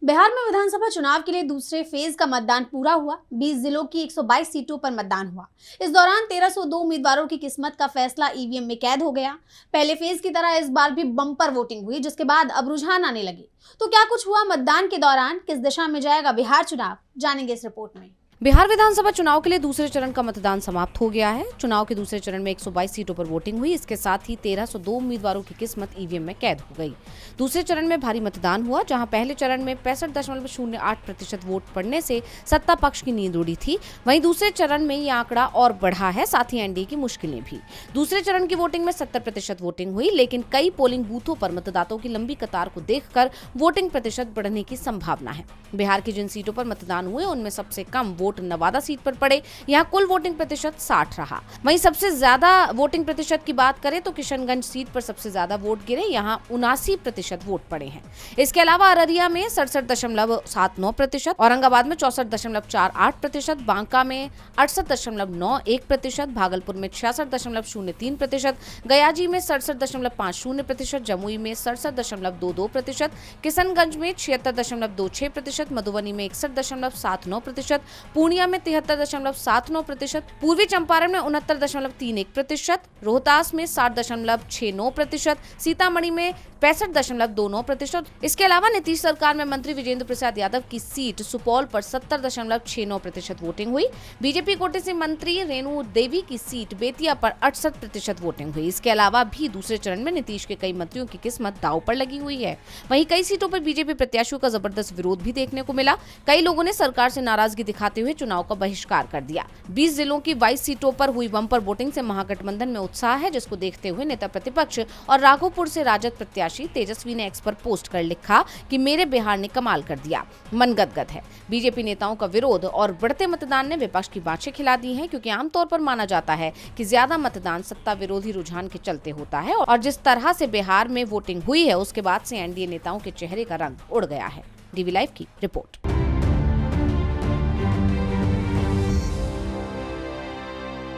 बिहार में विधानसभा चुनाव के लिए दूसरे फेज का मतदान पूरा हुआ। 20 जिलों की 122 सीटों पर मतदान हुआ। इस दौरान 1302 उम्मीदवारों की किस्मत का फैसला ईवीएम में कैद हो गया। पहले फेज की तरह इस बार भी बम्पर वोटिंग हुई, जिसके बाद अब रुझान आने लगे। तो क्या कुछ हुआ मतदान के दौरान, किस दिशा में जाएगा बिहार चुनाव, जानेंगे इस रिपोर्ट में। बिहार विधानसभा चुनाव के लिए दूसरे चरण का मतदान समाप्त हो गया है। चुनाव के दूसरे चरण में 122 सीटों पर वोटिंग हुई। इसके साथ ही 1302 उम्मीदवारों की किस्मत ईवीएम में कैद हो गई। दूसरे चरण में भारी मतदान हुआ, जहां पहले चरण में 65.08% वोट पड़ने से सत्ता पक्ष की नींद उड़ी थी। वहीं दूसरे चरण में ये आंकड़ा और बढ़ा है, साथ ही एनडीए की मुश्किलें भी। दूसरे चरण की वोटिंग में 70% वोटिंग हुई, लेकिन कई पोलिंग बूथों पर मतदाताओं की लंबी कतार को देखकर वोटिंग प्रतिशत बढ़ने की संभावना है। बिहार की जिन सीटों पर मतदान हुए उनमें सबसे कम वोट नवादा सीट पर पड़े। यहाँ कुल वोटिंग प्रतिशत 60 रहा। वहीं सबसे ज्यादा वोटिंग प्रतिशत की बात करें तो किशनगंज सीट पर सबसे ज्यादा वोट गिरे, यहाँ 79% वोट पड़े हैं। इसके अलावा अररिया में 67.79%, औरंगाबाद में 64.48%, बांका में 68.91%, भागलपुर में 66.03%, गयाजी में 67.50%, जमुई में 67.22%, किशनगंज में 76.26%, मधुबनी में 61.79%, पूर्णिया में 73.79%, पूर्वी चंपारण में 69.31%, रोहतास में 60.69%, सीतामढ़ी में 65.29%। इसके अलावा नीतीश सरकार में मंत्री विजेंद्र प्रसाद यादव की सीट सुपौल पर 70.69% वोटिंग हुई। बीजेपी कोटे से मंत्री रेणु देवी की सीट बेतिया पर 68% वोटिंग हुई। इसके अलावा भी दूसरे चरण में नीतीश के कई मंत्रियों की किस्मत दांव पर लगी हुई है। वहीं कई सीटों पर बीजेपी प्रत्याशियों का जबरदस्त विरोध भी देखने को मिला। कई लोगों ने सरकार से नाराजगी दिखाते हुए चुनाव का बहिष्कार कर दिया। 20 जिलों की 22 सीटों पर हुई बम्पर वोटिंग से महागठबंधन में उत्साह है, जिसको देखते हुए नेता प्रतिपक्ष और राघोपुर से राजद प्रत्याशी तेजस्वी ने एक्स पर पोस्ट कर लिखा कि मेरे बिहार ने कमाल कर दिया, मन गदगद है। बीजेपी नेताओं का विरोध और बढ़ते मतदान ने विपक्ष की बाँछें खिला दी हैं, क्योंकि आमतौर पर माना जाता है कि ज्यादा मतदान सत्ता विरोधी रुझान के चलते होता है, और जिस तरह से बिहार में वोटिंग हुई है उसके बाद से एनडीए नेताओं के चेहरे का रंग उड़ गया है। डीवी लाइव की रिपोर्ट।